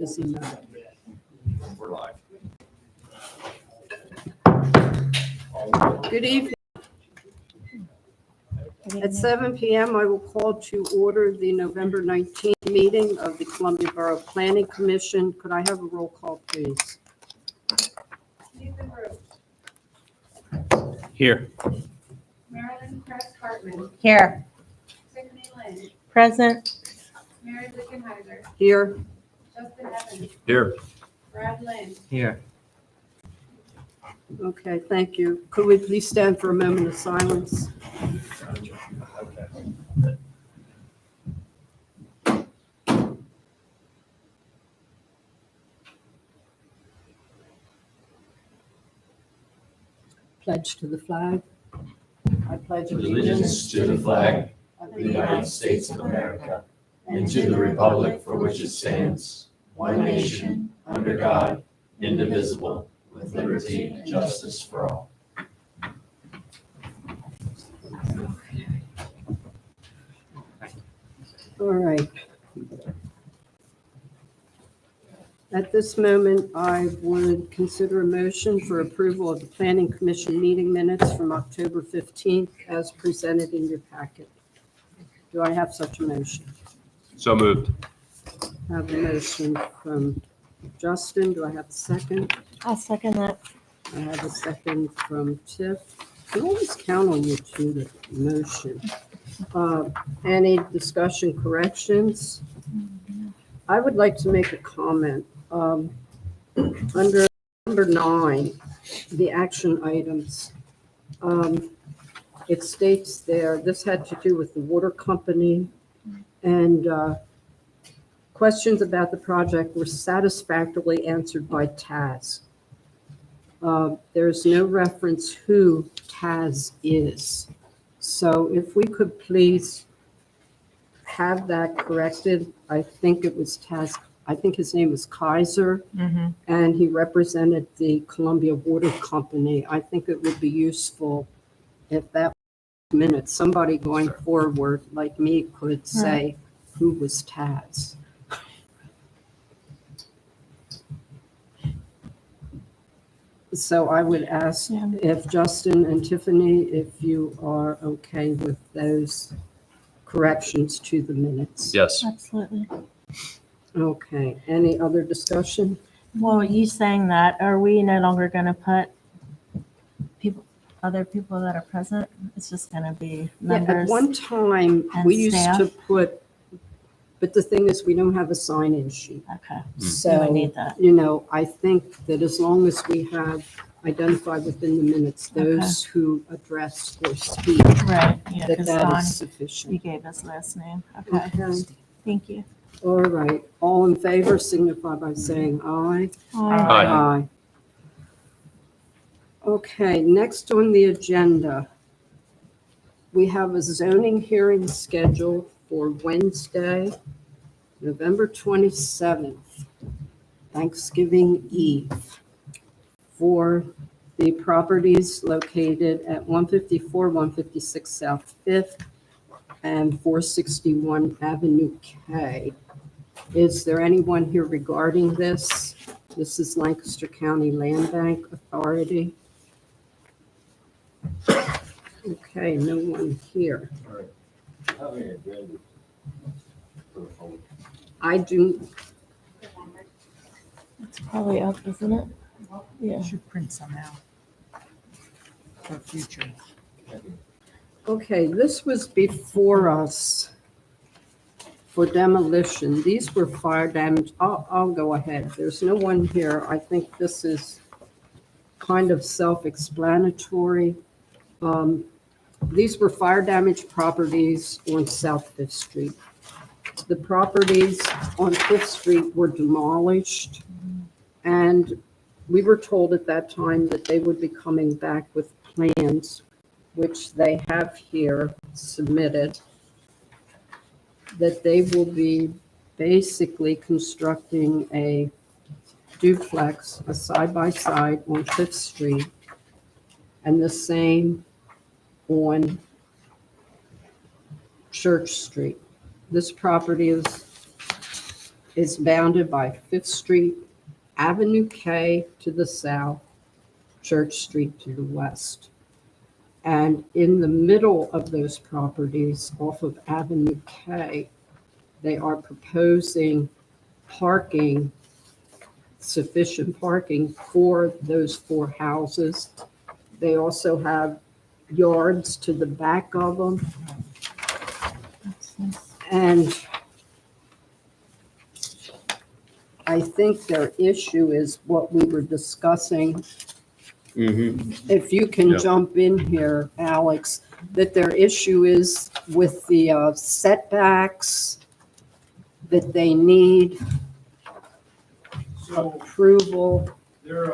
Busy night. We're live. Good evening. At 7 p.m., I will call to order the November 19th meeting of the Columbia Borough Planning Commission. Could I have a roll call, please? Nathan Rose, Here. Marilyn Kress Hartman, Here. Tiffany Lynn, Present. Mary Lickenheiser, Here. Justin Evans, Here. Brad Lynn, Here. Okay, thank you. Could we please stand for a moment of silence? Pledge to the flag. I pledge Allegiance to the flag of the United States of America and to the republic for which it stands, one nation, under God, indivisible, with liberty and justice for all. All right. At this moment, I would consider a motion for approval of the Planning Commission meeting minutes from October 15th as presented in your packet. Do I have such a motion? So moved. I have a motion from Justin. Do I have a second? I'll second that. I have a second from Tiff. I always count on you two to motion. Any discussion corrections? I would like to make a comment. Under number 9, the action items, it states there, this had to do with the water company, and questions about the project were satisfactorily answered by Taz. There's no reference who Taz is. So if we could please have that corrected. I think it was Taz, I think his name is Kaiser, and he represented the Columbia Water Company. I think it would be useful if that minute, somebody going forward like me could say who was Taz. So I would ask if Justin and Tiffany, if you are okay with those corrections to the minutes. Yes. Absolutely. Okay, any other discussion? Well, you saying that, are we no longer going to put other people that are present? It's just going to be Yeah, at members. one time, and we used staff? to put, but the thing is, we don't have a sign-in sheet. Okay. We So, need that. I think that as long as we have identified within the minutes those who address or speak, Right. Yeah, that because that Don, is you sufficient. gave his last name. Okay. Okay, Thank you. all right. All in favor signify by saying aye. Aye. Okay, next on the agenda, we have a zoning hearing scheduled for Wednesday, November 27th, Thanksgiving Eve, for the properties located at 154, 156 South Fifth, and 461 Avenue K. Is there anyone here regarding this? This is Lancaster County Land Bank Authority. Okay, no one here. I do, It's probably up, isn't it? Yeah. Should print some out for future. okay, this was before us for demolition. These were fire damage. I'll go ahead. There's no one here. I think this is kind of self-explanatory. These were fire damaged properties on South Fifth Street. The properties on Fifth Street were demolished, and we were told at that time that they would be coming back with plans, which they have here submitted, that they will be basically constructing a duplex, a side-by-side on Fifth Street, and the same on Church Street. This property is bounded by Fifth Street, Avenue K to the south, Church Street to the west. And in the middle of those properties, off of Avenue K, they are proposing parking, sufficient parking for those 4 houses. They also have yards to the back of them. And I think their issue is what we were discussing. If you can Yeah. jump in here, Alex, that their issue is with the setbacks that they need So approval. their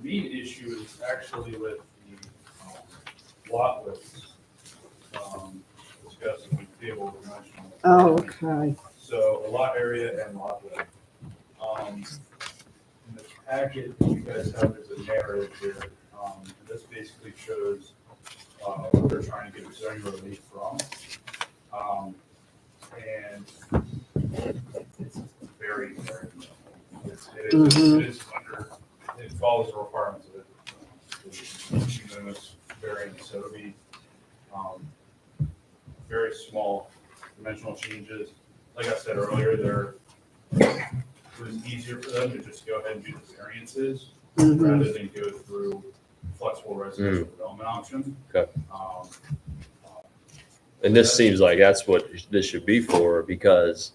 main issue is actually with the lot widths. Discussed in the table of dimensional. Oh, okay. So a lot area and lot width. In the packet you guys have is a narrative here. This basically shows what they're trying to get zoning relief from. And it's very, very minimal. It is under, it follows the requirements of it. Unanimous variance, so it'll be very small dimensional changes. Like I said earlier, it was easier for them to just go ahead and do the variances rather than go through flexible residential development option. Okay. And this seems like that's what this should be for, because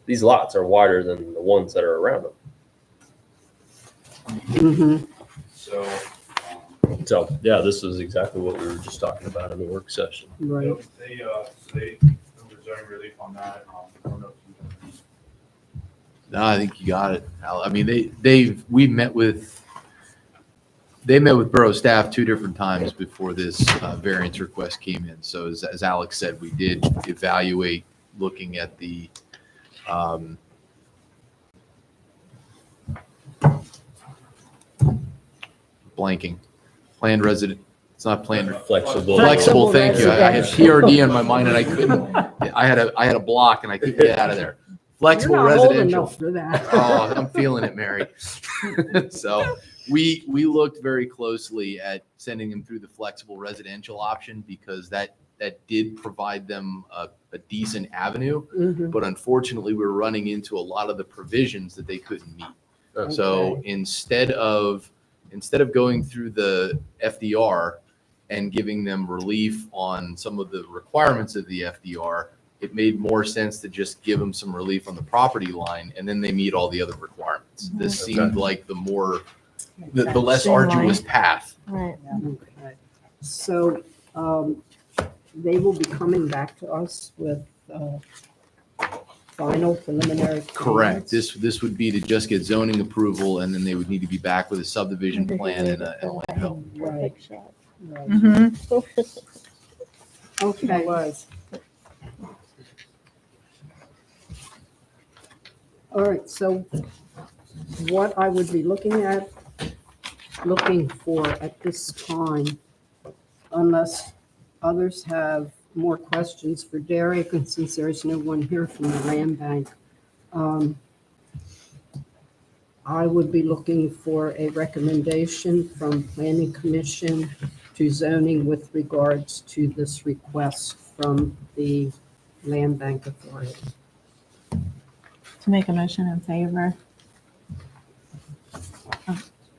these lots are wider than the ones that are around them. Mhm. So, So, yeah, this is exactly what we were just talking about in the work session. Right. they were zoning relief on that. I don't know if you. No, I think you got it, Al. I mean, they met with borough staff 2 different times before this variance request came in. So as Alex said, we did evaluate looking at the blanking planned resident. It's not planned. Flexible. Flexible, thank you. I had residential. PRD on my mind and I couldn't. I had a block and I couldn't get out of there. Flexible You're not old residential. enough for that. Oh, I'm feeling it, Mary. So we looked very closely at sending them through the flexible residential option because that did provide them a decent avenue. Mhm. But unfortunately, we were running into a lot of the provisions that they couldn't meet. So instead of going through the FDR and giving them relief on some of the requirements of the FDR, it made more sense to just give them some relief on the property line, and then they meet all the other requirements. This seemed like the less Streamlined. arduous path. Right. Okay. So they will be coming back to us with final preliminary. Correct. plans. This would be to just get zoning approval, and then they would need to be back with a subdivision plan and a landfill. Right. Right. Mm-hmm. Okay. All right, so what I would be looking for at this time, unless others have more questions for Derek, and since there's no one here from the land bank, I would be looking for a recommendation from Planning Commission to zoning with regards to this request from the Land Bank Authority. To make a motion in favor.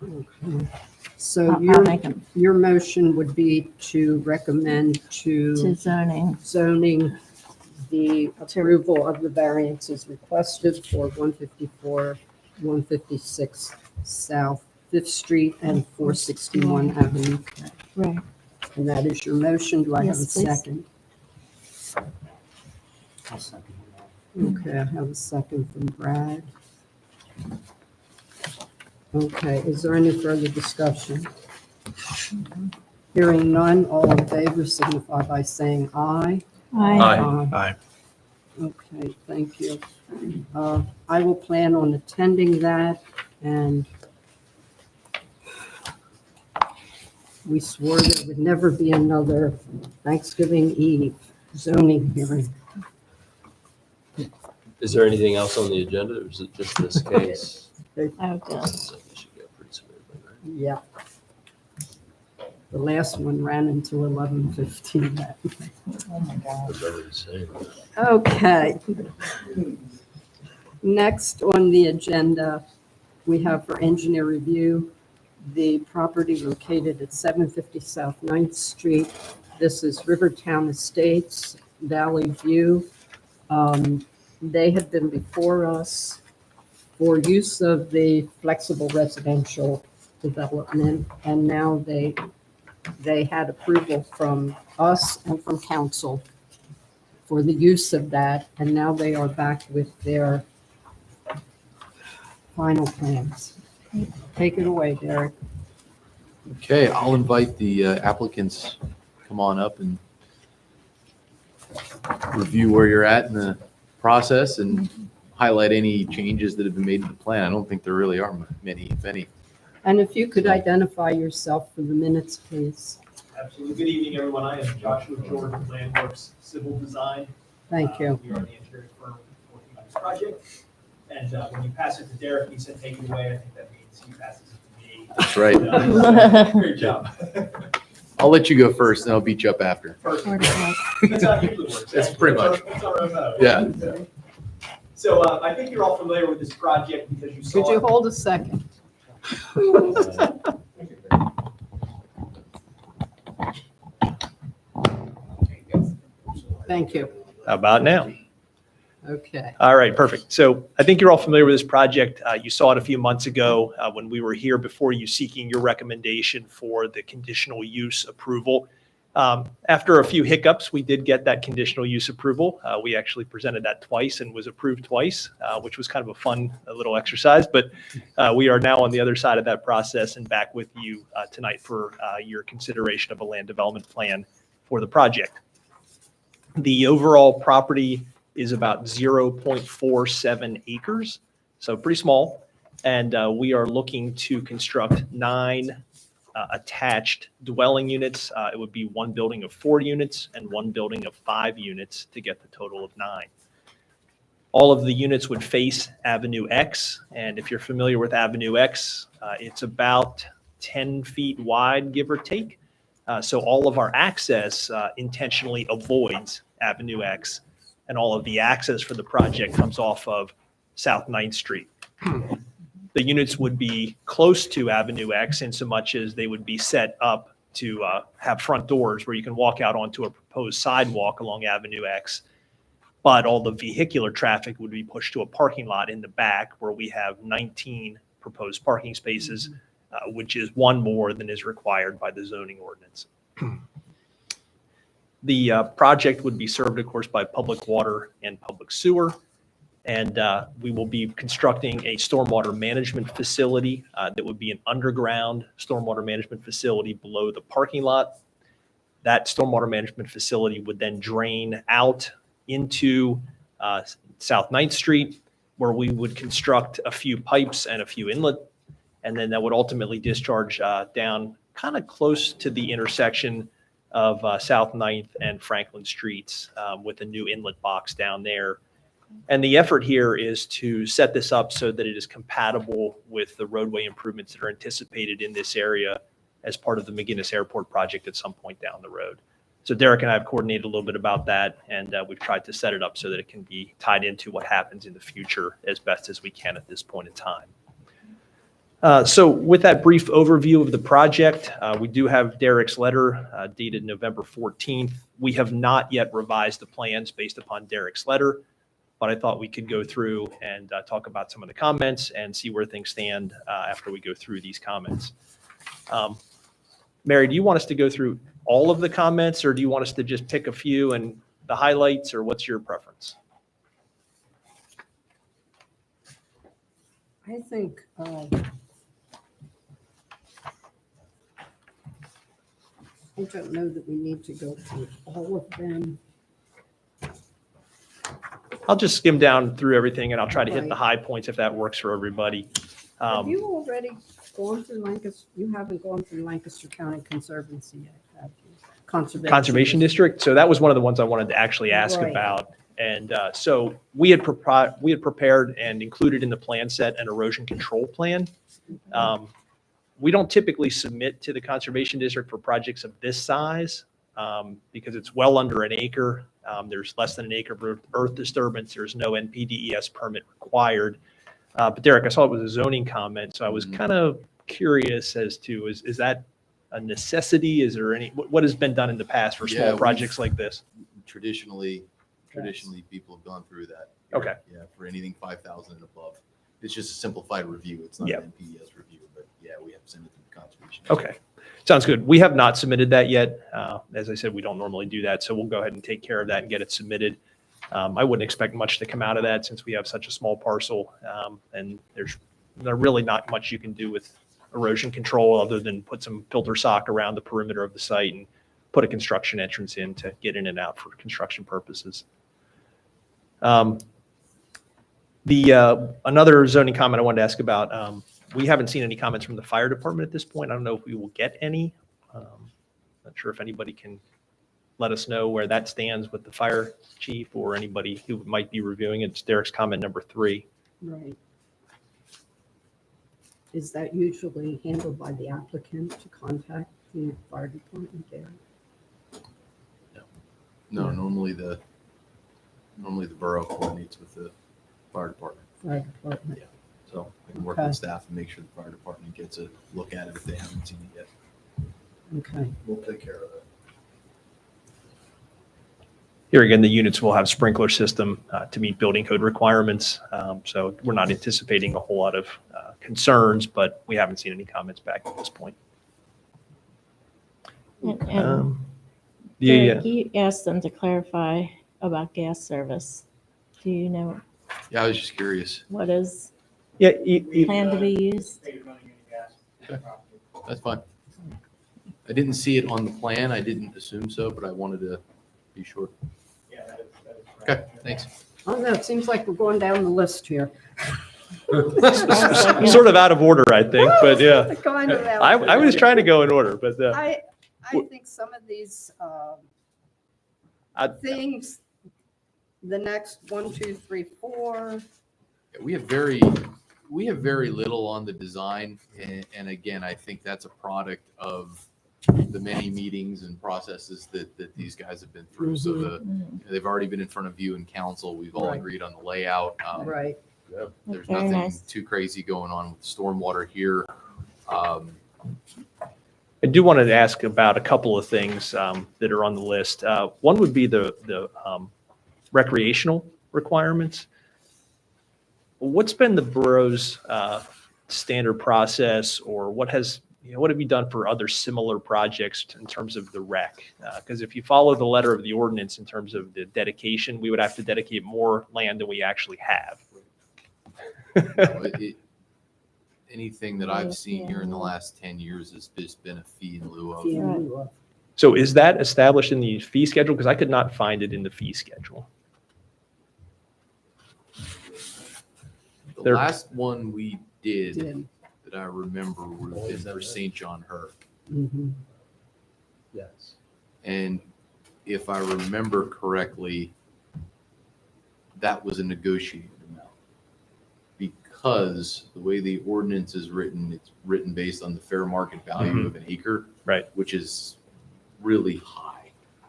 Okay. So I'll make them your motion would be to recommend to to zoning. zoning the approval of the variances requested for 154, 156 South Fifth Street and 461 Avenue K. Right. And that is your motion. Do I have a Yes, please. second? Okay, I have a second from Brad. Okay, is there any further discussion? Hearing none, all in favor signify by saying aye. Aye. Aye. Okay, thank you. I will plan on attending that, and we swore there would never be another Thanksgiving Eve zoning hearing. Is there anything else on the agenda, or is it just this case? Okay. So we should go pretty smoothly, right? Yeah. The last one ran into 11:15. Oh, my God. That's already saying. Okay. Next on the agenda, we have for engineer review, the property located at 750 South 9th Street. This is Rivertown Estates, Valley View. They had been before us for use of the flexible residential development, and now they had approval from us and from council for the use of that, and now they are back with their final plans. Take it away, Derek. Okay, I'll invite the applicants, come on up and review where you're at in the process and highlight any changes that have been made to the plan. I don't think there really are many, if any. And if you could identify yourself for the minutes, please. Absolutely. Good evening, everyone. I am Joshua George with Landworks Civil Design. Thank you. We are the interior firm working on this project. And when you pass it to Derek, he said, take it away. I think that means he passes it to me. That's right. Great job. I'll let you go first and I'll beat you up after. Perfect. That's how it usually works. That's pretty much. That's our MO. Yeah. So I think you're all familiar with this project because you saw Could you it. hold a second? Thank you. How about now? Okay. All right, perfect. So I think you're all familiar with this project. You saw it a few months ago when we were here before you seeking your recommendation for the conditional use approval. After a few hiccups, we did get that conditional use approval. We actually presented that twice and was approved twice, which was kind of a fun little exercise. But we are now on the other side of that process and back with you tonight for your consideration of a land development plan for the project. The overall property is about 0.47 acres, so pretty small. And we are looking to construct 9 attached dwelling units. It would be 1 building of 4 units and 1 building of 5 units to get the total of 9. All of the units would face Avenue X. And if you're familiar with Avenue X, it's about 10 feet wide, give or take. So all of our access intentionally avoids Avenue X, and all of the access for the project comes off of South 9th Street. The units would be close to Avenue X in so much as they would be set up to have front doors where you can walk out onto a proposed sidewalk along Avenue X. But all the vehicular traffic would be pushed to a parking lot in the back where we have 19 proposed parking spaces, which is 1 more than is required by the zoning ordinance. The project would be served, of course, by public water and public sewer. And we will be constructing a stormwater management facility that would be an underground stormwater management facility below the parking lot. That stormwater management facility would then drain out into South 9th Street, where we would construct a few pipes and a few inlet. And then that would ultimately discharge down kind of close to the intersection of South 9th and Franklin Streets with a new inlet box down there. And the effort here is to set this up so that it is compatible with the roadway improvements that are anticipated in this area as part of the McGuinness Airport project at some point down the road. So Derek and I have coordinated a little bit about that, and we've tried to set it up so that it can be tied into what happens in the future as best as we can at this point in time. So with that brief overview of the project, we do have Derek's letter dated November 14th. We have not yet revised the plans based upon Derek's letter, but I thought we could go through and talk about some of the comments and see where things stand after we go through these comments. Mary, do you want us to go through all of the comments, or do you want us to just pick a few and the highlights, or what's your preference? I think I don't know that we need to go through all of them. I'll just skim down through everything and I'll try to hit Right. the high points if that works for everybody. Have you already gone through Lancaster? You haven't gone through Lancaster County Conservancy yet, have you? Conservation. Conservation District. So that was one of the ones I wanted to actually ask Right. about. And so we had prepared and included in the plan set an erosion control plan. We don't typically submit to the Conservation District for projects of this size because it's well under an acre. There's less than an acre of earth disturbance. There's no NPDES permit required. But Derek, I saw it was a zoning comment, so I was kind of curious as to, is that a necessity? Is there any, what has been done in the past for Yeah, small we've- projects like this? Traditionally, people have gone through that. Okay. Yeah, for anything 5,000 and above. It's just a simplified review. It's not Yeah. an NPDES review, but yeah, we have sent it to the conservation. Okay, sounds good. We have not submitted that yet. As I said, we don't normally do that, so we'll go ahead and take care of that and get it submitted. I wouldn't expect much to come out of that since we have such a small parcel, and there's really not much you can do with erosion control other than put some filter sock around the perimeter of the site and put a construction entrance in to get in and out for construction purposes. Another zoning comment I wanted to ask about, we haven't seen any comments from the fire department at this point. I don't know if we will get any. Not sure if anybody can let us know where that stands with the fire chief or anybody who might be reviewing it. It's Derek's comment number 3. Right. Is that usually handled by the applicant to contact the fire department there? No, normally the borough coordinates with the fire department. Fire department. So I can work Okay. with staff and make sure the fire department gets a look at it if they haven't seen it yet. Okay. We'll take care of it. Here again, the units will have sprinkler system to meet building code requirements. So we're not anticipating a whole lot of concerns, but we haven't seen any comments back at this point. And Yeah. Derek, you asked them to clarify about gas service. Do you know Yeah, I was just curious. what is Yeah. planned to be used? State running any gas on the property. That's fine. I didn't see it on the plan. I didn't assume so, but I wanted to be sure. Yeah, that is Okay, correct. thanks. Oh, no, it seems like we're going down the list here. Sort of out of order, I think, but yeah. Kind of out. I was trying to go in order, but I think some of these I- things, the next 1, 2, 3, 4. Yeah, we have very little on the design, and again, I think that's a product of the many meetings and processes that these guys have been through. So they've already been in front of you and council. We've all Right. agreed on the layout. Right. There's Very nothing nice. too crazy going on with stormwater here. I do want to ask about a couple of things that are on the list. One would be the recreational requirements. What's been the borough's standard process, or what have you done for other similar projects in terms of the rec? Because if you follow the letter of the ordinance in terms of the dedication, we would have to dedicate more land than we actually have. Anything that I've seen here in the last 10 years has just been a fee in lieu of. Yeah. So is that established in the fee schedule? Because I could not find it in the fee schedule. The There- last one we did Did. that I remember would have been for St. John Hurt. Mhm. Yes. And if I remember correctly, that was a negotiated amount. Because the way the ordinance is written, it's written based on the fair market value of an acre. Right. Which is really high.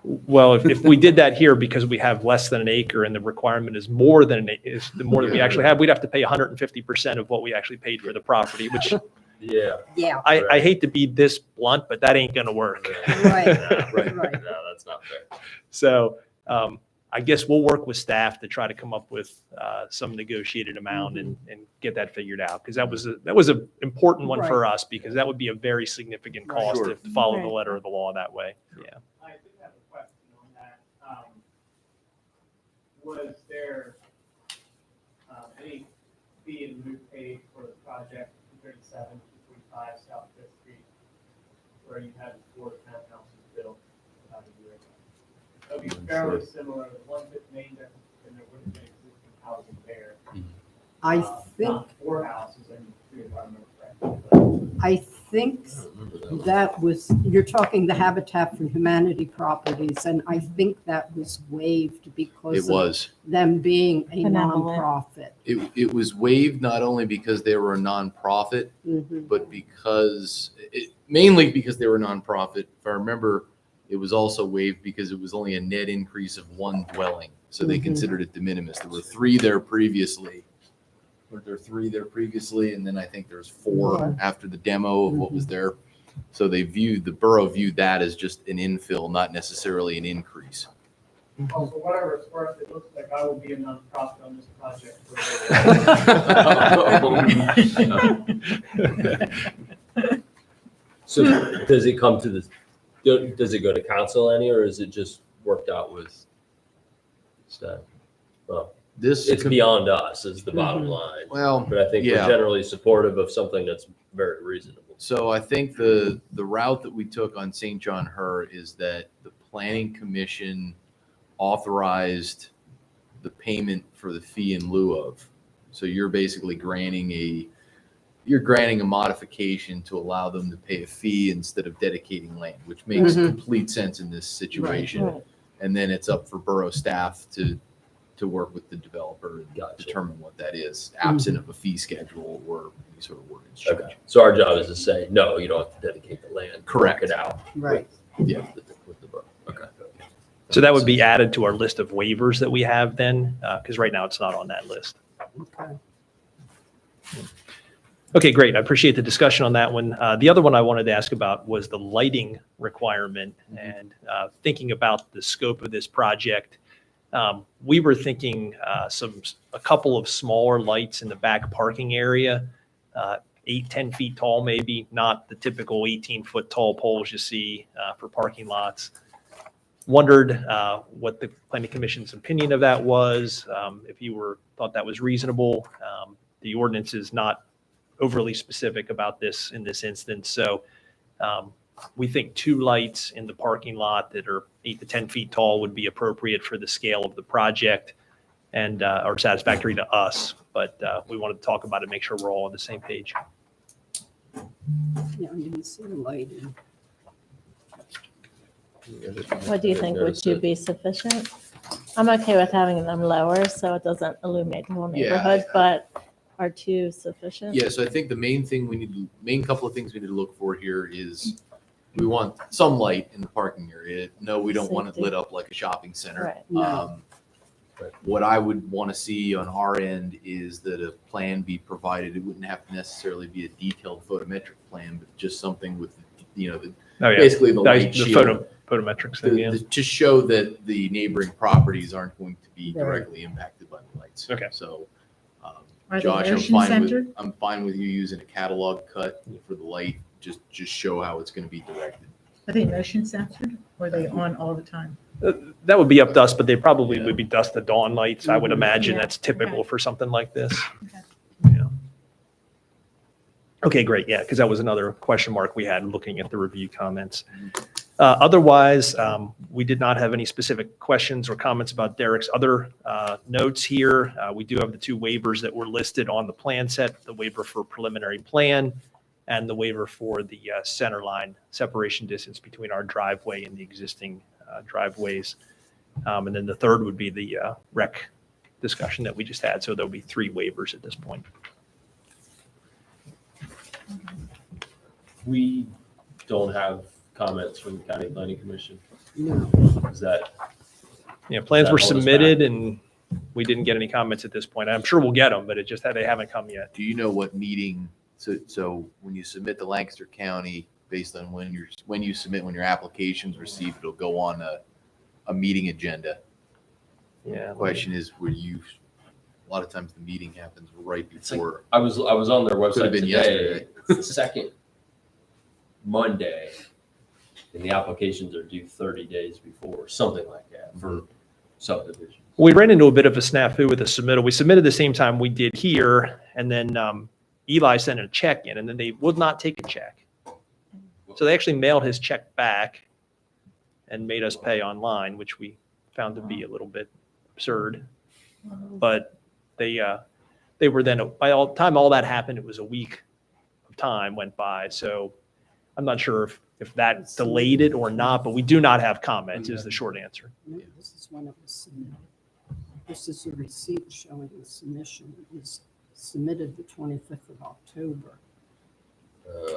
Well, if we did that here because we have less than an acre and the requirement is more than the more than we actually have, we'd have to pay 150% of what we actually paid for the property, which Yeah. Yeah, I hate to be this blunt, but that ain't going to work. right, Right. right. No, that's not fair. So I guess we'll work with staff to try to come up with some negotiated amount and get that figured out. Because that was an important one for us, because that would be a very significant Right. cost Sure. to follow the Right. letter of the law that way. Yeah. I did have a question on that. Was there any fee in lieu paid for the project 237, 245 South Fifth Street, where you had 4 townhouses built about a year ago? That would be fairly similar. The one that main difference, and there would have been existing housing there. I think, Not 4 houses and 3 if I remember correctly. I think That was, you're talking the Habitat for Humanity properties, and I think that was waived It because of was. them being a Benevolent. nonprofit. It was waived not only because they were a nonprofit, Mhm. but mainly because they were a nonprofit. If I remember, it was also waived because it was only a net increase of one dwelling. So they Mhm. considered it de minimis. There were 3 there previously. Were there 3 there previously? And then I think there's 4 Mhm. after the demo of what was there. So the borough viewed that as just an infill, not necessarily an increase. Oh, for whatever it's worth, it looks like I will be a nonprofit on this project. So does it come to the, does it go to council any, or is it just worked out with staff? Well, This it's beyond us is the bottom Mhm. line. Well, But I think we're yeah. generally supportive of something that's very reasonable. So I think the route that we took on St. John Her is that the planning commission authorized the payment for the fee in lieu of. So you're basically granting a modification to allow them to pay a fee instead of dedicating land, which makes Mhm. complete sense in this situation. Right. And then it's up for borough staff to work with the developer and Gotcha. determine what that is, absent of a fee schedule or any sort of ordinance change. Okay, so our job is to say, no, you don't have to dedicate the land. Correct. Work it out. Right. Yeah. With the borough. Okay. So that would be added to our list of waivers that we have then, because right now it's not on that list. Okay. Okay, great. I appreciate the discussion on that one. The other one I wanted to ask about was the lighting requirement and thinking about the scope of this project. We were thinking a couple of smaller lights in the back parking area, 8-10 feet tall, maybe, not the typical 18-foot tall poles you see for parking lots. Wondered what the planning commission's opinion of that was, if you thought that was reasonable. The ordinance is not overly specific about this in this instance. So we think 2 lights in the parking lot that are 8 to 10 feet tall would be appropriate for the scale of the project and are satisfactory to us. But we wanted to talk about it, make sure we're all on the same page. Yeah, I didn't see the lighting. What do you think? Would 2 be sufficient? I'm okay with having them lower so it doesn't illuminate the whole Yeah. neighborhood, but are 2 sufficient? Yeah, so I think the main couple of things we need to look for here is we want some light in the parking area. No, we don't want it Safety. lit up like a shopping center. Right. No. What I would want to see on our end is that a plan be provided. It wouldn't have to necessarily be a detailed photometric plan, but just something with, Oh, yeah. basically the light The shield. photometrics thing, yeah. To show that the neighboring properties aren't going to be Right. directly impacted by the lights. Okay. So, Are they Josh, motion-centered? I'm fine with you using a catalog cut for the light, just show how it's gonna be directed. Are they motion censored or are they on all the time? That would be up to us, but they probably would be dusk to dawn lights. I would imagine Yeah. that's typical Okay. for something like this. Okay. Yeah. Okay, great. Yeah, because that was another question mark we had looking at the review comments. Otherwise, we did not have any specific questions or comments about Derek's other notes here. We do have the 2 waivers that were listed on the plan set, the waiver for preliminary plan and the waiver for the center line separation distance between our driveway and the existing driveways. And then the third would be the rec discussion that we just had. So there'll be 3 waivers at this point. We don't have comments from the county planning commission. No. Is that, Yeah, plans That were holds us submitted and we didn't get any comments at this point. I'm sure we'll get them, but it just, they haven't come yet. Do you know what meeting, so when you submit to Lancaster County, based on when you submit, when your application's received, it'll go on a meeting agenda. Yeah. The question is, a lot of times the meeting happens right It's like- before. I was on their Could've website been today. yesterday. It's the second Monday and the applications are due 30 days before, something like that for subdivision. We ran into a bit of a snafu with the submittal. We submitted the same time we did here, and then Eli sent a check in, and then they would not take a check. So they actually mailed his check back and made us pay online, which we found to be a little bit absurd. But they were then, by all time all that happened, it was a week of time went by. So I'm not sure if that delayed it or not, but we do not have comments is the short answer. No, this is when it was submitted. This is a receipt showing the submission. It was submitted the 25th of October.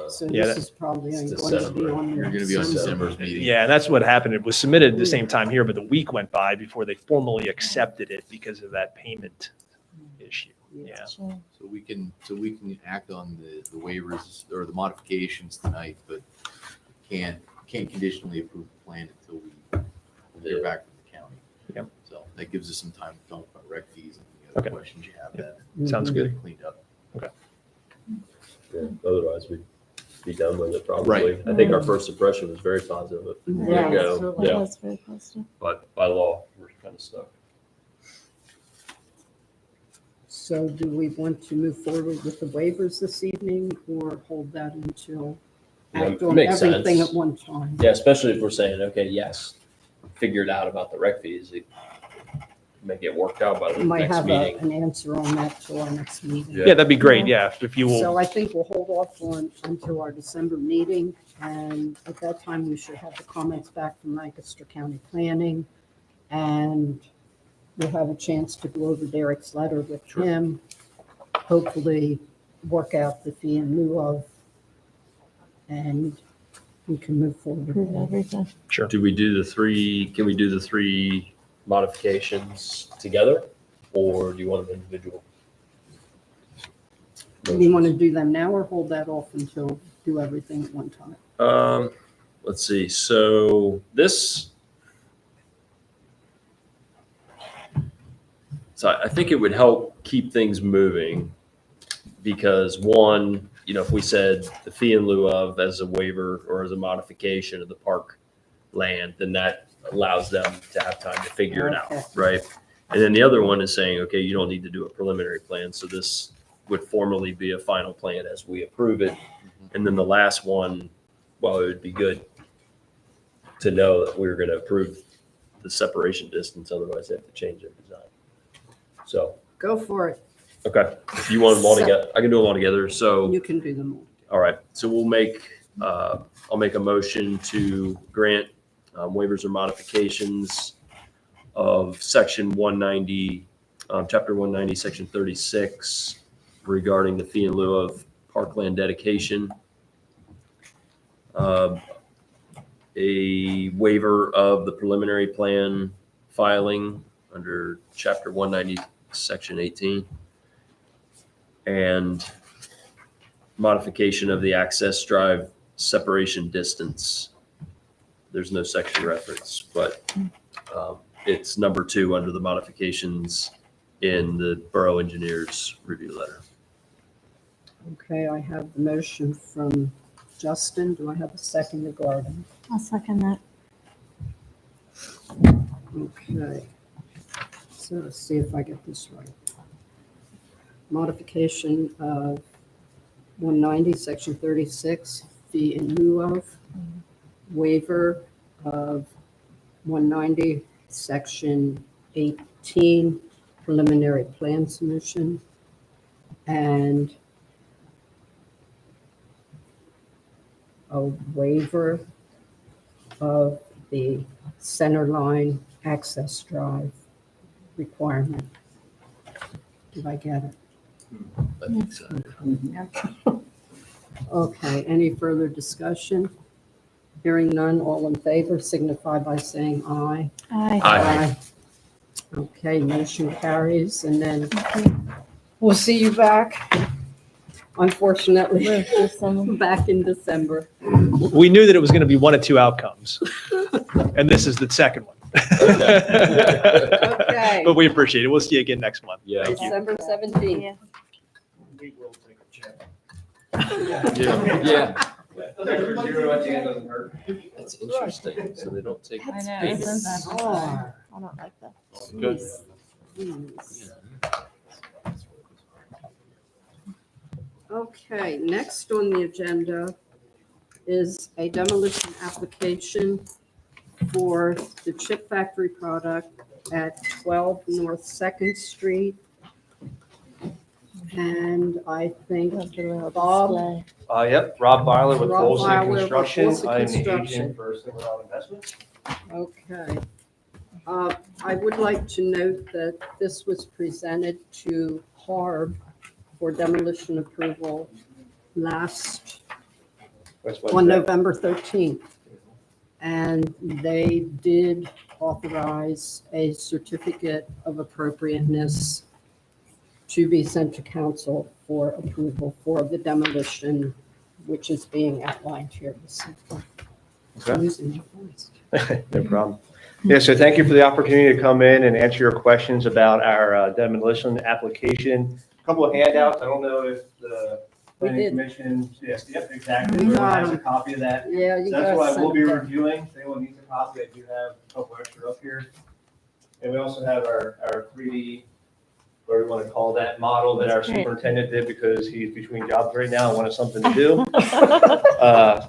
So Yeah, this is probably it's going to be December. on You're your going to be on December. December's meeting. Yeah, and that's what happened. It was submitted at the same time here, but the week went by before they formally accepted it because of that payment issue. Yeah. Sure. So we can act on the waivers or the modifications tonight, but can't conditionally approve the plan until we hear back from the county. Yep. So that gives us some time to talk about rec fees and the other Okay. questions you have Yep. that Sounds get good. it cleaned up. Yeah, otherwise we'd be done with it probably. Right. I think our first impression was very positive. Yeah, There you go. absolutely. Yeah, That's very positive. but by law, we're kind of stuck. So do we want to move forward with the waivers this evening or hold that until Yeah, act on makes everything sense. at one time? Yeah, especially if we're saying, okay, yes, figure it out about the rec fees. It may get worked out by the We might next have meeting. an answer on that till our next meeting. Yeah. Yeah, that'd be great. Yeah, if you So will. I think we'll hold off on until our December meeting, and at that time, we should have the comments back from Lancaster County Planning, and we'll have a chance to go over Derek's letter with him, hopefully work out the fee in lieu of, and we can move forward. Approve everything. Sure. Can we do the three modifications together, or do you want them individual? Do you want to do them now or hold that off until do everything at one time? Let's see. So I think it would help keep things moving because one, if we said the fee in lieu of as a waiver or as a modification of the park land, then that allows them to have time to figure it out, Okay. right? And then the other one is saying, okay, you don't need to do a preliminary plan. So this would formally be a final plan as we approve it. And then the last one, well, it would be good to know that we're going to approve the separation distance, otherwise they have to change their design. So, Go for it. okay, if you want them all together, I can do them all together. So, You can do them all. all right, so I'll make a motion to grant waivers or modifications of section 190, chapter 190, section 36 regarding the fee in lieu of parkland dedication. A waiver of the preliminary plan filing under chapter 190, section 18. And modification of the access drive separation distance. There's no section reference, but it's number 2 under the modifications in the borough engineer's review letter. Okay, I have the motion from Justin. Do I have a second to Gordon? I'll second that. Okay. So let's see if I get this right. Modification of 190, section 36, fee in lieu of. Waiver of 190, section 18, preliminary plan submission. And a waiver of the center line access drive requirement. Did I get it? I think so. Okay, any further discussion? Hearing none, all in favor signify by saying aye. Aye. Aye. Okay, motion carries, and then we'll see you back, unfortunately, With December. back in December. We knew that it was going to be one of two outcomes, and this is the second one. Okay. But we appreciate it. We'll see you again next month. Yeah. December 17th. Yeah. We will take a check. Yeah. That's interesting. So they don't take. I know, isn't that bizarre? Oh, I don't like that. Good. jeez. Okay, next on the agenda is a demolition application for the chip factory product at 12 North Second Street. And I think That's the little Bob? display. Yep, Rob Byler with Rob Folsom Byler with Construction. Folsom I'm the Construction. agent for Single Round Investments. Okay. I would like to note that this was presented to HARB for demolition approval on November 13th. And they did authorize a certificate of appropriateness to be sent to council for approval for the demolition, which is being outlined here. Okay. Losing my voice. No problem. Yeah, so thank you for the opportunity to come in and answer your questions about our demolition application. A couple of handouts. I don't know if the We planning did. commission, yes, yep, exactly. We Everyone got has a them. copy of that. Yeah, you So that's guys what I will sent be them. reviewing. If anyone needs a copy, I do have a couple extra up here. And we also have our 3D, whatever you want to call that, model that our That's great. superintendent did because he's between jobs right now and wanted something to do.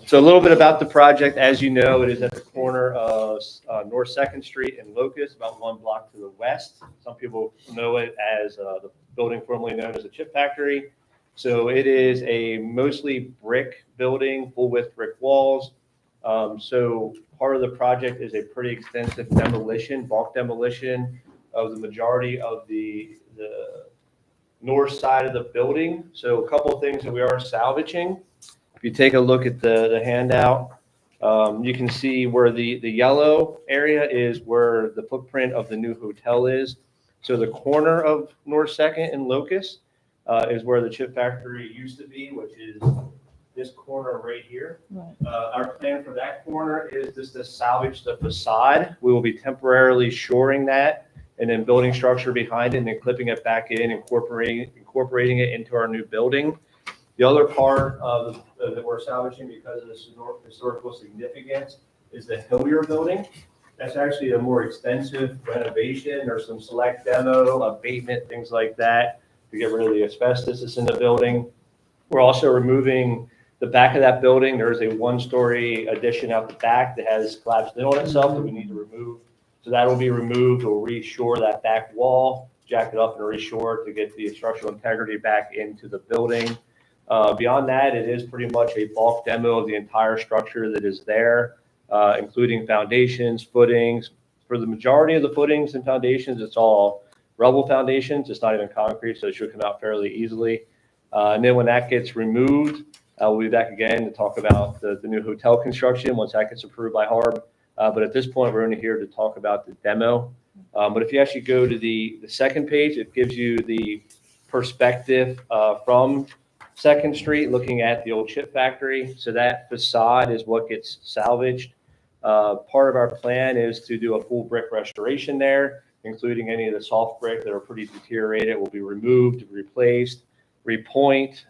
So a little bit about the project. As you know, it is at the corner of North Second Street and Locust, about 1 block to the west. Some people know it as the building formerly known as the Chip Factory. So it is a mostly brick building, full width brick walls. So part of the project is a pretty extensive demolition, bulk demolition of the majority of the north side of the building. So a couple of things that we are salvaging. If you take a look at the handout, you can see where the yellow area is where the footprint of the new hotel is. So the corner of North Second and Locust is where the Chip Factory used to be, which is this corner right here. Right. Our plan for that corner is just to salvage the facade. We will be temporarily shoring that and then building structure behind it and then clipping it back in, incorporating it into our new building. The other part of that we're salvaging because of the historical significance is the Hillier building. That's actually a more extensive renovation or some select demo, abatement, things like that to get rid of the asbestos that's in the building. We're also removing the back of that building. There is a 1-story addition out the back that has collapsed in on itself that we need to remove. So that will be removed. We'll reshore that back wall, jack it up and reshore it to get the structural integrity back into the building. Beyond that, it is pretty much a bulk demo of the entire structure that is there, including foundations, footings. For the majority of the footings and foundations, it's all rubble foundations. It's not even concrete, so it should come out fairly easily. And then when that gets removed, we'll be back again to talk about the new hotel construction once that gets approved by HARB. But at this point, we're only here to talk about the demo. But if you actually go to the second page, it gives you the perspective from Second Street looking at the old Chip Factory. So that facade is what gets salvaged. Part of our plan is to do a full brick restoration there, including any of the soft brick that are pretty deteriorated will be removed, replaced, repoint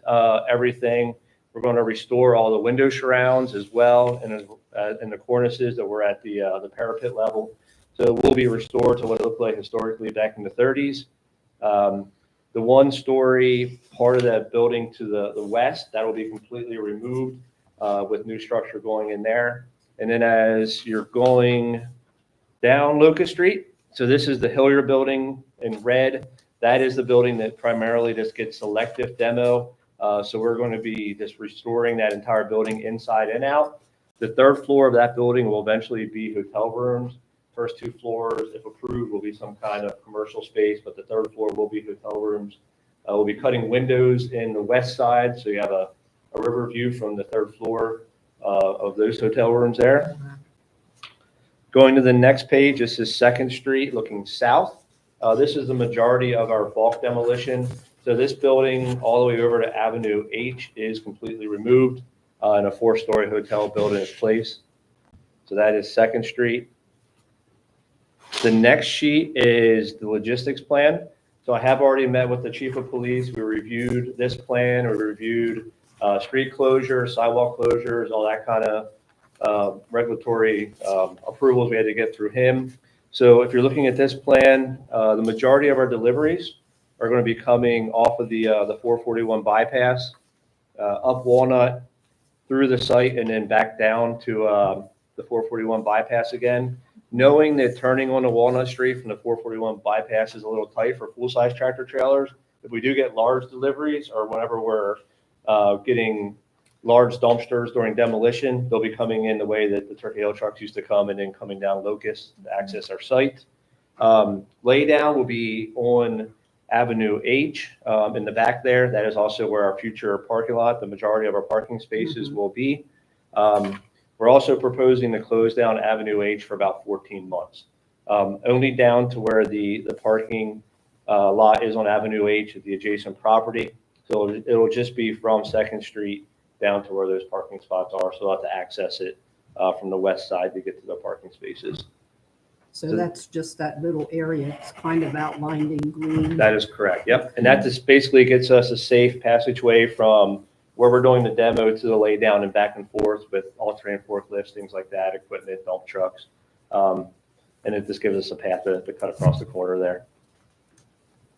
everything. We're going to restore all the window surrounds as well, and the cornices that were at the parapet level. So it will be restored to what it looked like historically back in the 30s. The 1-story part of that building to the west, that will be completely removed with new structure going in there. And then as you're going down Locust Street, so this is the Hillier building in red. That is the building that primarily just gets selective demo. So we're going to be just restoring that entire building inside and out. The 3rd floor of that building will eventually be hotel rooms. First 2 floors, if approved, will be some kind of commercial space, but the 3rd floor will be hotel rooms. We'll be cutting windows in the west side, so you have a river view from the 3rd floor of those hotel rooms there. Going to the next page, this is 2nd Street looking south. This is the majority of our bulk demolition. So this building all the way over to Avenue H is completely removed and a 4-story hotel built in its place. So that is 2nd Street. The next sheet is the logistics plan. So I have already met with the chief of police. We reviewed this plan. We reviewed street closures, sidewalk closures, all that kind of regulatory approvals we had to get through him. So if you're looking at this plan, the majority of our deliveries are going to be coming off of the 441 bypass, up Walnut, through the site, and then back down to the 441 bypass again. Knowing that turning onto Walnut Street from the 441 bypass is a little tight for full-size tractor trailers, if we do get large deliveries or whenever we're getting large dumpsters during demolition, they'll be coming in the way that the Turkey Hill trucks used to come and then coming down Locust to access our site. Laydown will be on Avenue H in the back there. That is also where our future parking lot, the majority of our parking spaces will be. We're also proposing to close down Avenue H for about 14 months. Only down to where the parking lot is on Avenue H at the adjacent property. So it'll just be from 2nd Street down to where those parking spots are. So we'll have to access it from the west side to get to the parking spaces. So that's just that little area. It's kind of outlined in green. That is correct. Yep. And that just basically gets us a safe passageway from where we're doing the demo to the lay down and back and forth with all-terrain forklifts, things like that, equipment, dump trucks. And it just gives us a path to cut across the corner there.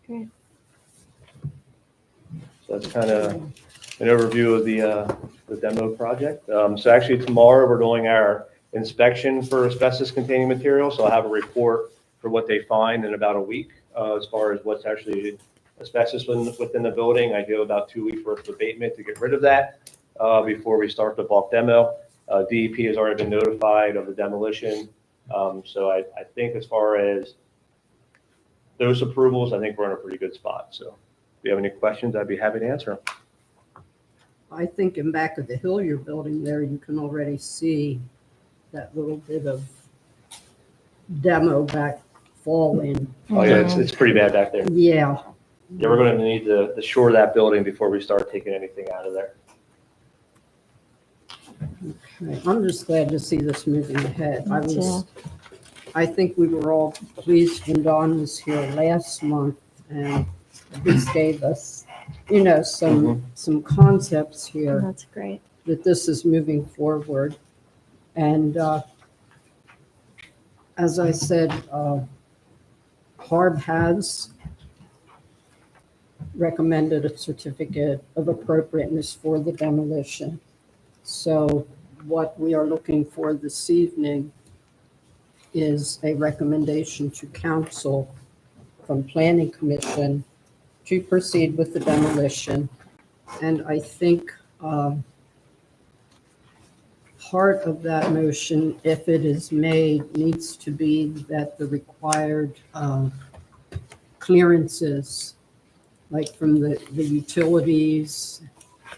Great. So that's kind of an overview of the demo project. So actually tomorrow we're doing our inspection for asbestos-containing material. So I'll have a report for what they find in about a week as far as what's actually asbestos within the building. I do about 2 weeks worth of abatement to get rid of that before we start the bulk demo. DEP has already been notified of the demolition. So I think as far as those approvals, I think we're in a pretty good spot. So if you have any questions, I'd be happy to answer them. I think in back of the Hilliard building there, you can already see that little bit of demo back fall in. Oh yeah, it's pretty bad back there. Yeah. Yeah, we're going to need to shore that building before we start taking anything out of there. Okay. I'm just glad to see this moving ahead. Me too. I think we were all pleased when Don was here last month and this gave us, some concepts here That's great. that this is moving forward. And as I said, HARB has recommended a certificate of appropriateness for the demolition. So what we are looking for this evening is a recommendation to council from Planning Commission to proceed with the demolition. And I think part of that motion, if it is made, needs to be that the required clearances, like from the utilities,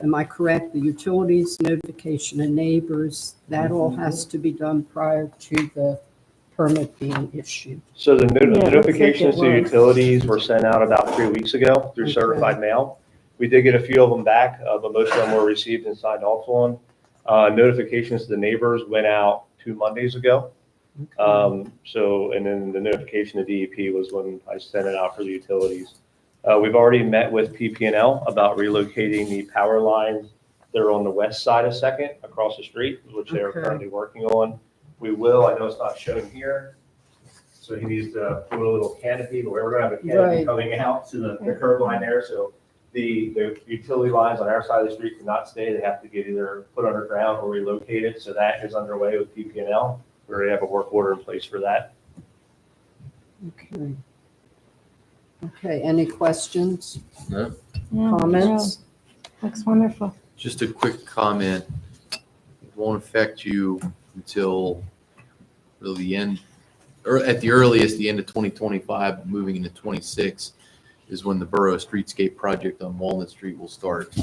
am I correct? The utilities, notification of neighbors, that all has to be done prior to the permit being issued. So the Yeah, looks like notifications it to was. utilities were sent out about 3 weeks ago through Okay. certified mail. We did get a few of them back, but most of them were received and signed off on. Notifications to the neighbors went out 2 Mondays ago. So, and then the notification to DEP was when I sent it out for the utilities. We've already met with PP&L about relocating the power lines that are on the west side of Second across the street, which they are Okay. currently working on. We will, I know it's not shown here, so he needs to put a little canopy, but we're gonna have a canopy Right. coming out to the curb line there, so the utility lines on our side of the street cannot stay, they have to get either put underground or relocated, so that is underway with PP&L. We already have a work order in place for that. Okay. Okay, any questions, Yeah, comments? no, Looks wonderful. Just a quick comment. It won't affect you until really the end, or at the earliest, the end of 2025, moving into 26 is when the Borough Streetscape project on Walnut Street will start.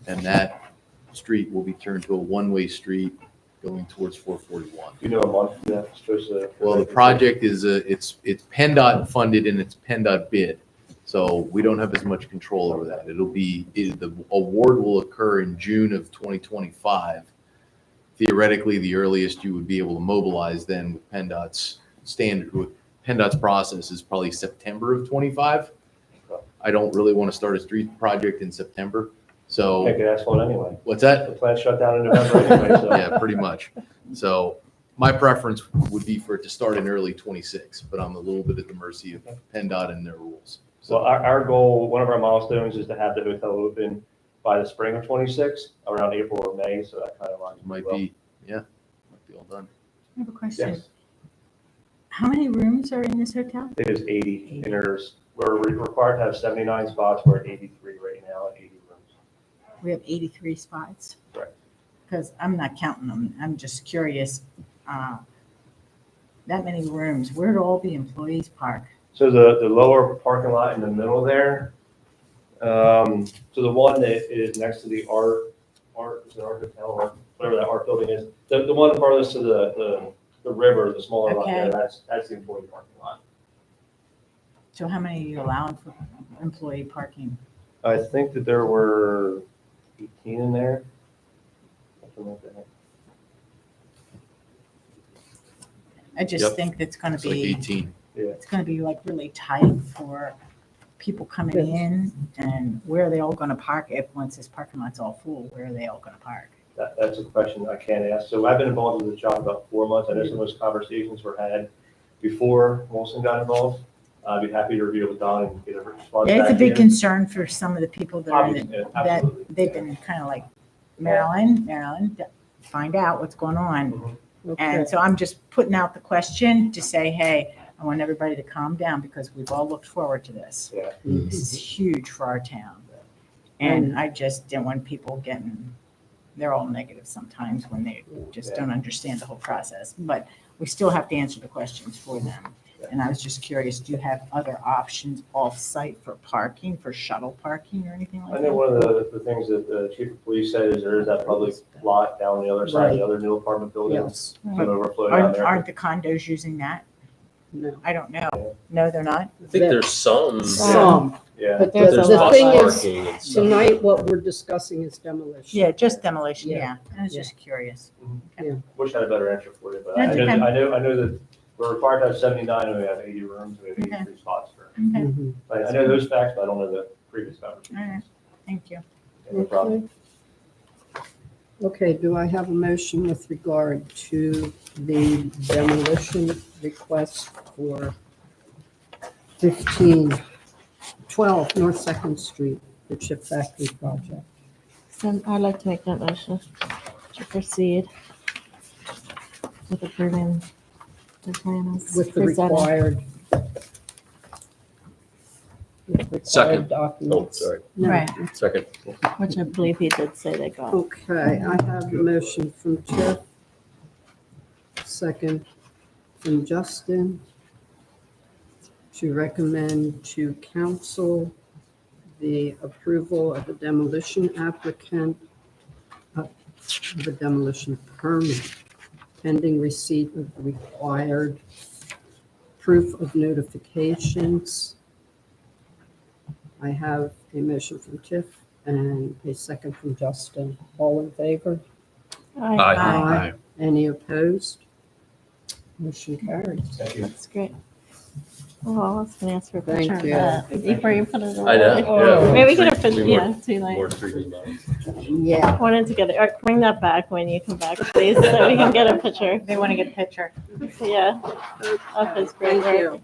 And that street will be turned to a one-way street going towards 441. You know, a month that's supposed to. Well, the project is it's PennDOT funded and it's PennDOT bid. So we don't have as much control over that. The award will occur in June of 2025. Theoretically, the earliest you would be able to mobilize then with PennDOT's process is probably September of 25. I don't really want to start a street project in September. So Make it asphalt anyway. what's that? The plant shut down in November anyway, so. Yeah, pretty much. So my preference would be for it to start in early 26, but I'm a little bit at the mercy of PennDOT and their rules. So our goal, one of our milestones is to have the hotel open by the spring of 26, around April or May, so that kind of lines. Might well. be all done. I have a question. Yes, How many rooms are in this hotel? it is 80, and there's We're required to have 79 spots. We're at 83 right now, at 80 rooms. We have 83 spots. Correct. Because I'm not counting them. I'm just curious. That many rooms, where do all the employees park? So the lower parking lot in the middle there, so the one that is next to the art, is it art hotel or whatever that art building is, the one farthest to the river, the smaller lot there, Okay. that's the employee parking lot. So how many are you allowing for employee parking? I think that there were 18 in there. Something like that. I just Yep. think that's gonna It's like be, 18. it's gonna be like really tight for people coming in, and where are they all gonna park if, once this parking lot's all full, where are they all gonna park? That's a question I can't ask. So I've been involved with the job about 4 months. I know some of those conversations were had before Wilson got involved. I'd be happy to review it with Don and get a response Yeah, it's a back big to you. concern for some of the people that are in Obviously, it, that absolutely. they've been kind of like, Marilyn, find out what's going on. Mhm. Okay. And so I'm just putting out the question to say, hey, I want everybody to calm down because we've all looked forward to this. Yeah. This is huge for our town. And I just don't want people getting, they're all negative sometimes when they just don't understand the whole process. But we still have to answer the questions for them. And I was just curious, do you have other options off-site for parking, for shuttle parking or anything I like know that? one of the things that the chief of police said is there is that public lot down the other side, the other new apartment building. Yes, Some overflow down Aren't, there. aren't the condos using that? no. I don't know. No, they're not? I think there's some. Some, Yeah. but There's the a the lot thing more. is, Parking and stuff. tonight, what we're discussing is demolition. Yeah, just demolition, Yeah. yeah. I was just curious. Wish I had a better answer for you, but That's okay. I know that we're required to have 79 and we have 80 rooms, we have 83 spots for. Okay, Mhm. I know those facts, but I don't know the previous all right, conversations. thank you. No problem. Okay, do I have a motion with regard to the demolition request for 12 North Second Street, the chip factory project? So I'd like to make that motion to proceed with approving the plan as With the presented. required. Required Second. Oh, documents. sorry. No. Right. Second. Which I believe he did say they got. Okay, I have a motion from Tiff. Second from Justin to recommend to council the approval of the demolition applicant, of the demolition permit, pending receipt of the required proof of notifications. I have a motion from Tiff and a second from Justin. All in favor? Aye. Aye. Any opposed? Motion carries. Thank you. That's great. Oh, I was gonna ask for a Thank picture of you. that before you put it away. I know. yeah. Maybe we could have put, Three yeah, more- too late. More treatment models. Yeah. Wanted to get it, or bring that back when you come back, please, so we can get a picture. They want to get a picture. Yeah. Of his great Thank work.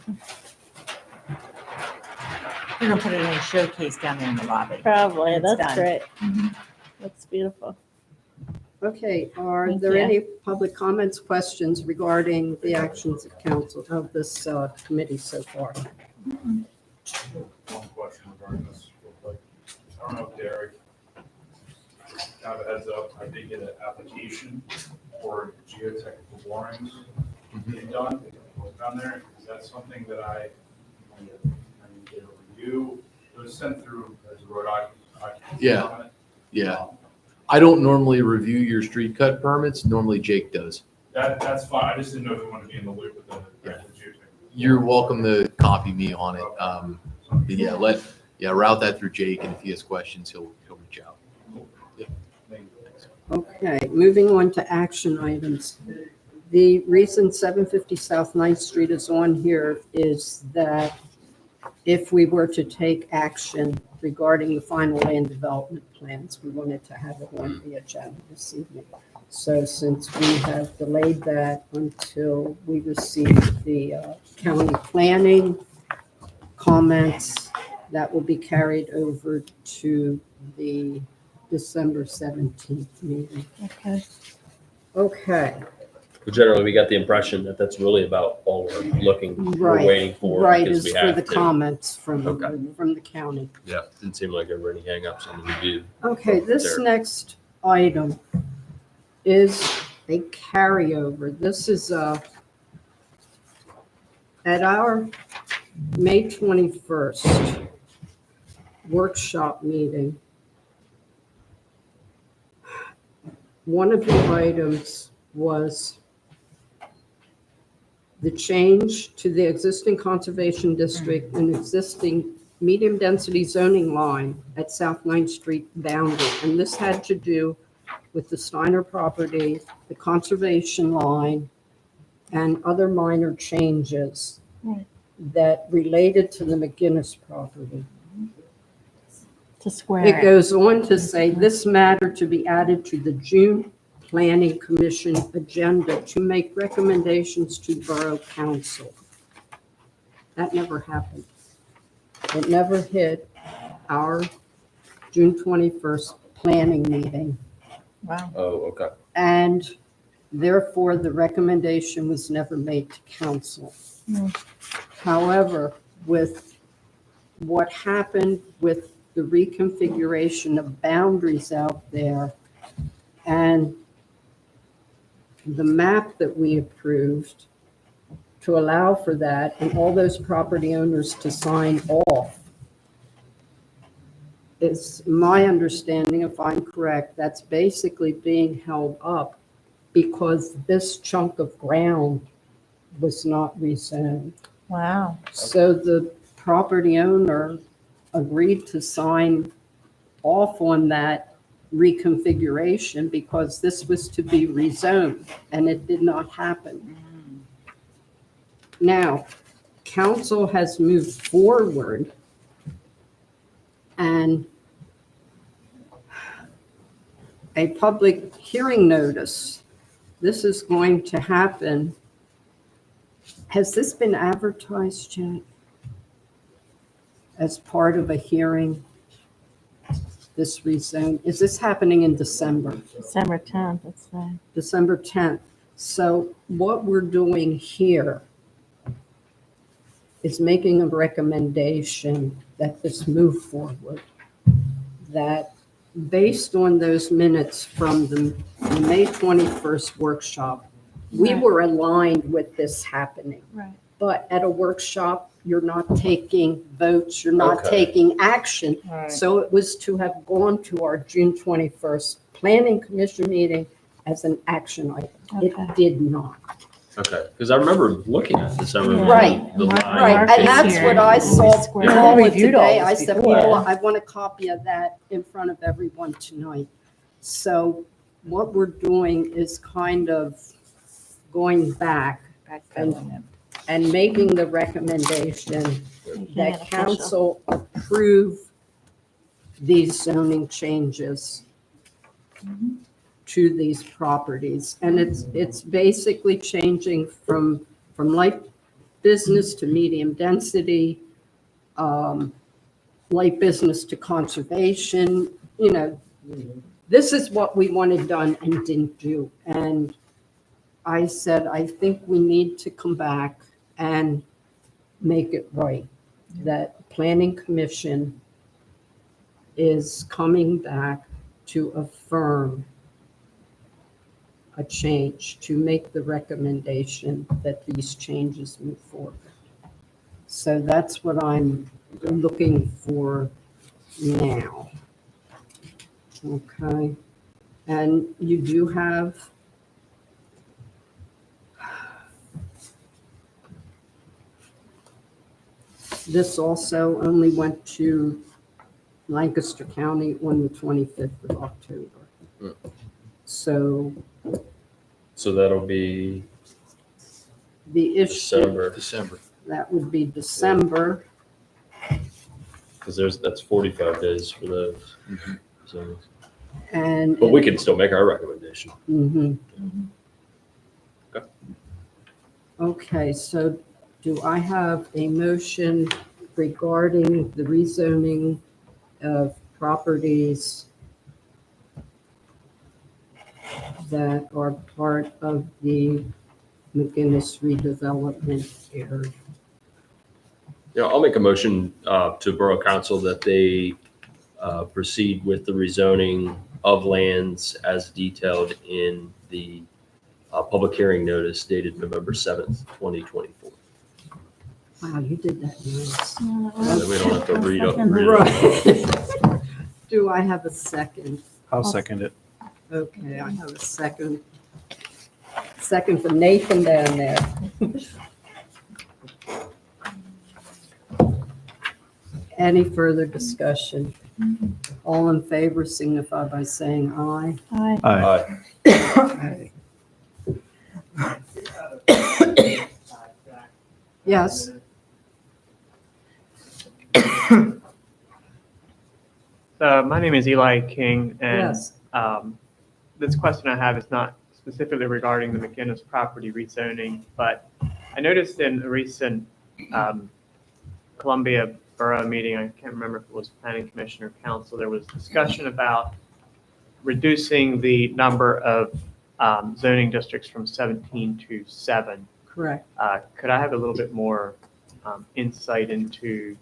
you. We're gonna put it in a showcase down there in the lobby. Probably, It's that's done. great. That's beautiful. Okay, are Thank there you. any public comments, questions regarding the actions of council, of this committee so far? One question regarding this, real quick. I don't know if Derek, kind of a heads up, I did get an application for geotechnical borings being done down there. Is that something that I need to review? It was sent through as a road occupancy Yeah. permit. Yeah. I don't normally review your street cut permits. Normally Jake does. That's fine. I just didn't know if you wanted to be in the loop with the geotechnical. You're welcome to copy me on it. But yeah, route that through Jake, and if he has questions, he'll reach out. Thank you. Okay, moving on to action items. The reason 750 South 9th Street is on here is that if we were to take action regarding the final land development plans, we wanted to have it on the agenda this evening. So since we have delayed that until we receive the county planning comments, that will be carried over to the December 17th meeting. Okay. Okay. But generally, we got the impression that that's really about all we're Right, waiting for. Right, because is we for have the to. comments from Okay. the county. Yeah, didn't seem like there were any hangups on the review. Okay, this There. next item is a carryover. This is at our May 21st workshop meeting. One of the items was the change to the existing conservation district and existing medium-density zoning line at South 9th Street boundary. And this had to do with the Steiner property, the conservation line, and other minor changes Right. that related to the McGinnis property. To square It it. goes on to say, this matter to be added to the June Planning Commission agenda to make recommendations to Borough Council. That never happened. It never hit our June 21st planning meeting. Wow. Oh, okay. And therefore, the recommendation was never made to council. Mm. However, with what happened with the reconfiguration of boundaries out there and the map that we approved to allow for that and all those property owners to sign off, it's my understanding, if I'm correct, that's basically being held up because this chunk of ground was not rezoned. Wow. So the property owner agreed to sign off on that reconfiguration because this was to be rezoned, and it did not happen. Now, council has moved forward and a public hearing notice. This is going to happen. Has this been advertised yet? As part of a hearing? This rezone, is this happening in December? December 10th, it's saying. December 10th. So what we're doing here is making a recommendation that this move forward. That based on those minutes from the May 21st workshop, we Right. were aligned with this happening. Right. But at a workshop, you're not taking votes, you're not Okay. taking action. Right. So it was to have gone to our June 21st Planning Commission meeting as an action item. Okay. It did not. Okay, because I remember looking at December. Yeah. Right. The Mark- line. Right, Mark and is that's here. what I saw Square. Paul We with reviewed all today. this I said, before. Paul, I want a copy of that in front of everyone tonight. So what we're doing is kind of going back Backpedaling it. and making the recommendation Making it that official. council approve these zoning changes to these properties. And it's basically changing from light business to medium density, light business to conservation, this is what we wanted done and didn't do. And I said, I think we need to come back and make it right. That Planning Commission is coming back to affirm a change, to make the recommendation that these changes move forward. So that's what I'm looking for now. Okay, and you do have this also only went to Lancaster County on the 25th of October. Hmm. So So that'll be the issue, December, that would be December. because that's 45 days for those. So, And. but we can still make our recommendation. Mhm. Okay. Okay, so do I have a motion regarding the rezoning of properties that are part of the McGinnis redevelopment area. Yeah, I'll make a motion to Borough Council that they proceed with the rezoning of lands as detailed in the public hearing notice dated November 7th, 2024. Wow, you did that nice. So that we don't have to read it. Right. Do I have a second? I'll second it. Okay, I have a second. Second for Nathan down there. Any further discussion? All in favor signify by saying aye. Aye. Aye. Yes. My name is Eli King, and Yes. this question I have is not specifically regarding the McGinnis property rezoning, but I noticed in a recent Columbia Borough meeting, I can't remember if it was Planning Commission or Council, there was discussion about reducing the number of zoning districts from 17 to 7. Correct. Could I have a little bit more insight into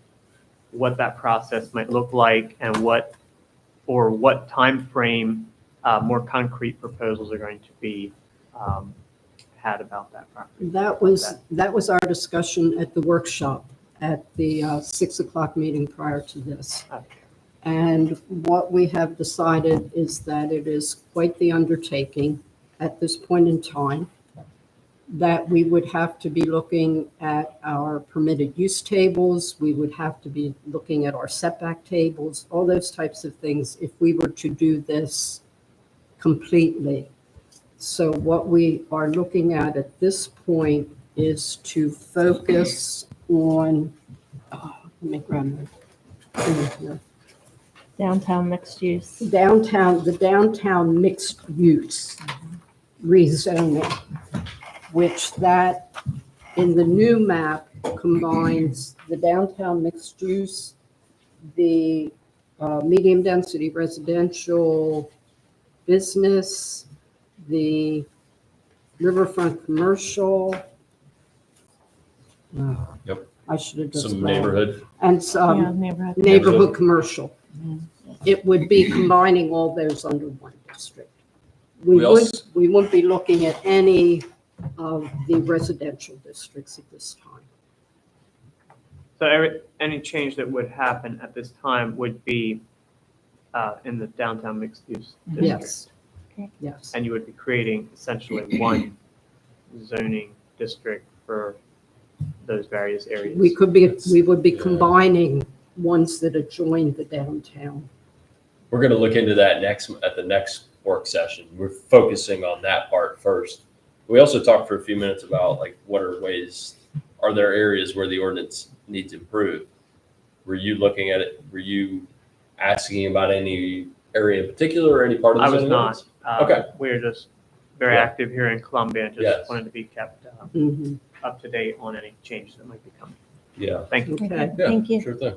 what that process might look like and what time frame more concrete proposals are going to be had about that property? That was our discussion at the workshop at the 6 o'clock meeting prior to this. Okay. And what we have decided is that it is quite the undertaking at this point in time, that we would have to be looking at our permitted use tables, we would have to be looking at our setback tables, all those types of things if we were to do this completely. So what we are looking at this point is to focus on, let me grab my thing here. Downtown mixed use. The downtown mixed use rezoning, which that in the new map combines the downtown mixed use, the medium density residential business, the riverfront commercial. Yep. I should have just. Some read. neighborhood. And Yeah, some neighborhood. neighborhood commercial. It would be combining all those under one district. We also- We wouldn't be looking at any of the residential districts at this time. So any change that would happen at this time would be in the downtown mixed use district? Yes. Okay. Yes. And you would be creating essentially one zoning district for those various areas? We would be combining ones that adjoin the downtown. We're going to look into that at the next work session. We're focusing on that part first. We also talked for a few minutes about like are there areas where the ordinance needs improved? Were you looking at it? Were you asking about any area in particular or any part of the I was zoning not. ordinance? Okay. We're just very Yeah. active here in Columbia. Just Yes. wanted to be kept Mhm. up to date on any changes that might be coming. Yeah. Thank you. Okay. Yeah, Thank you. Sure thing.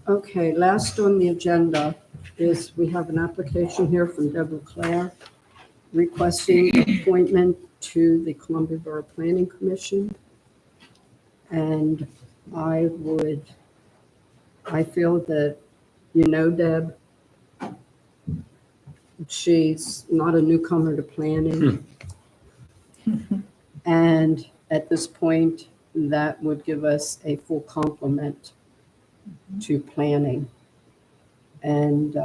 Okay, last on the agenda is we have an application here from Deborah Claire requesting appointment to the Columbia Borough Planning Commission. And I feel that, Deb, she's not a newcomer to planning. And at this point, that would give us a full complement to planning. And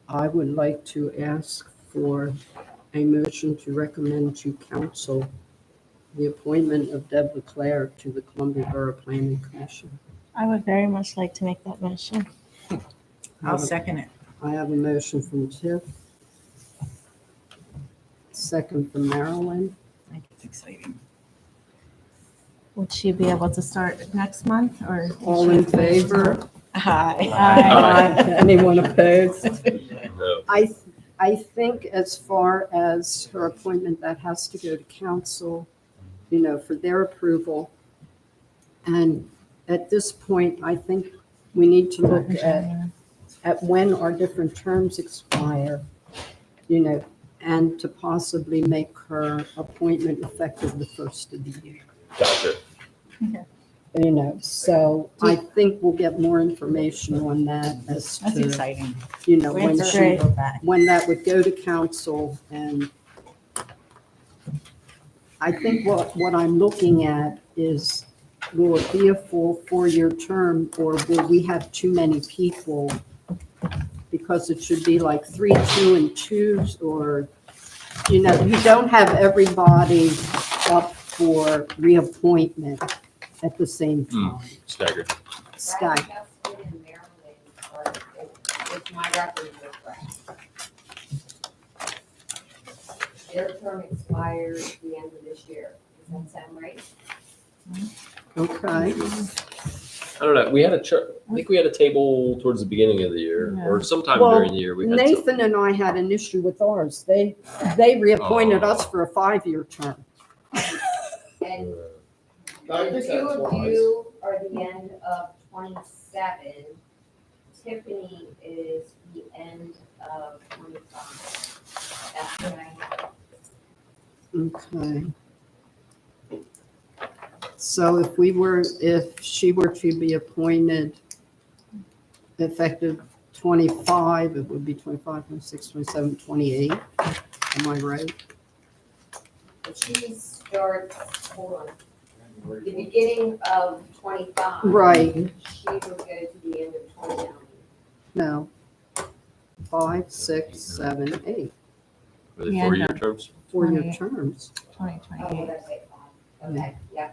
I would like to ask for a motion to recommend to council the appointment of Deb Leclerc to the Columbia Borough Planning Commission. I would very much like to make that motion. I'll second it. I have a motion from Tiff. Second from Marilyn. I think it's exciting. Would she be able to start next month or? All in favor? Hi. Aye. Anyone opposed? No. I think as far as her appointment, that has to go to council, for their approval. And at this point, I think we need to look at when our different terms expire, you know, and to possibly make her appointment effective the first of the year. Gotcha. You know, so I think we'll get more information on that as That's to, exciting. you know, We when have to she, go back. when that would go to council. And I think what I'm looking at is, will it be a full 4-year term, or will we have too many people? Because it should be like 3, 2, and 2s, or, you know, you don't have everybody up for reappointment at the same time. Staggered. Sky, Justin and Marilyn are, if my records are correct. Their term expires at the end of this year. Does that sound right? okay. I don't know. We had I think we had a table towards the beginning of the year or sometime Well, during the year. We had Nathan and I had an issue with ours. They reappointed us for a 5-year term. And I the think two that's of wise. you are the end of 27. Tiffany is the end of 25. That's what I have. Okay. So if she were to be appointed effective 25, it would be 25, 26, 27, 28. Am I right? But she starts, hold on, the beginning of 25. Right. She will go to the end of 29. No. 5, 6, 7, 8. Were they Yeah, 4-year no. terms? 4-year 28. terms. Oh, 2028. that's it. Okay, yeah.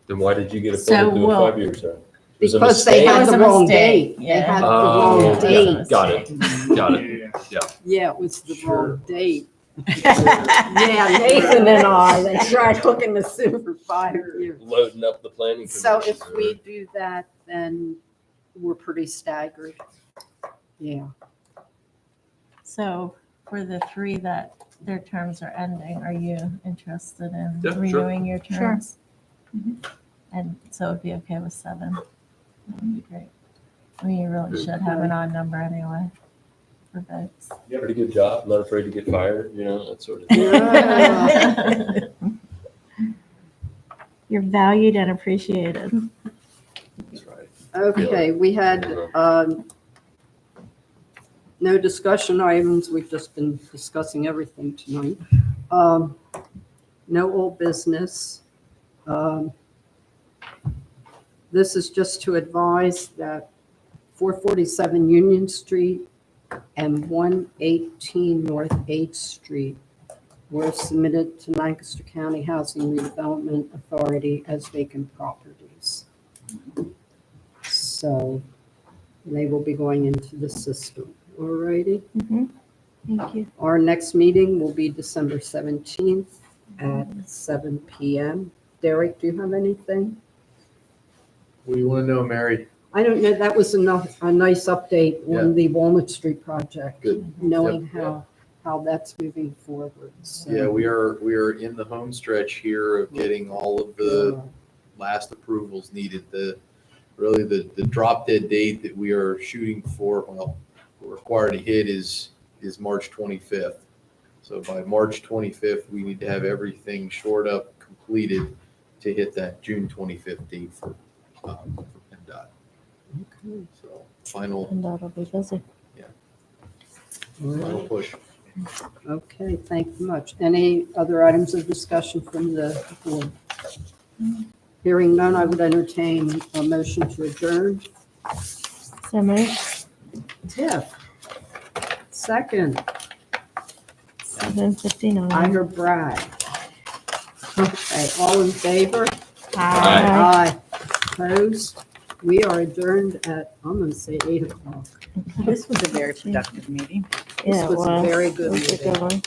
Then why did you get So appointed to a we'll- 5-year term? Was it a Because they mistake? It had was the a wrong mistake, date. They yeah. had the Oh, wrong date. yeah. Got it. Got it. Yeah, it was the wrong date. Yeah, Nathan and I, they tried hooking us in for 5 years. Loading up the planning So commission. if we do that, then we're pretty staggered. Yeah. So for the 3 that their terms are ending, are you interested in Yeah, sure. renewing your Sure. terms? And so it'd be okay with 7? That would be great. I mean, you really should have an odd number anyway for votes. Pretty good job. Not afraid to get fired, you know, that sort of thing. Yeah. You're valued and appreciated. That's right. Okay, we had no discussion items. We've just been discussing everything tonight. No old business. This is just to advise that 447 Union Street and 118 North 8th Street were submitted to Lancaster County Housing Redevelopment Authority as vacant properties. So they will be going into the system. All righty. Thank you. Our next meeting will be December 17th at 7 PM. Derek, do you have anything? What do you want to know, Mary? I don't know, that was a nice update Yeah. on the Walnut Street project. Good. Knowing Yep. how that's moving forward. So, Yeah, we are in the home stretch here of getting all of the last approvals needed. Really the drop dead date that we are shooting for, well, we're required to hit is March 25th. So by March 25th, we need to have everything shored up, completed to hit that June 25th date for PennDOT. Okay. So final And that'll be busy. final push. Okay, thank you much. Any other items of discussion from the board? Hearing none, I would entertain a motion to adjourn. So moved. Tiff. Second, 7:59. I heard Brad. Okay, all in favor? Aye. Aye. Opposed? We are adjourned at, I'm going to say 8 o'clock. This was a very productive meeting. Yeah, This it was a was. very good It was a meeting. good one.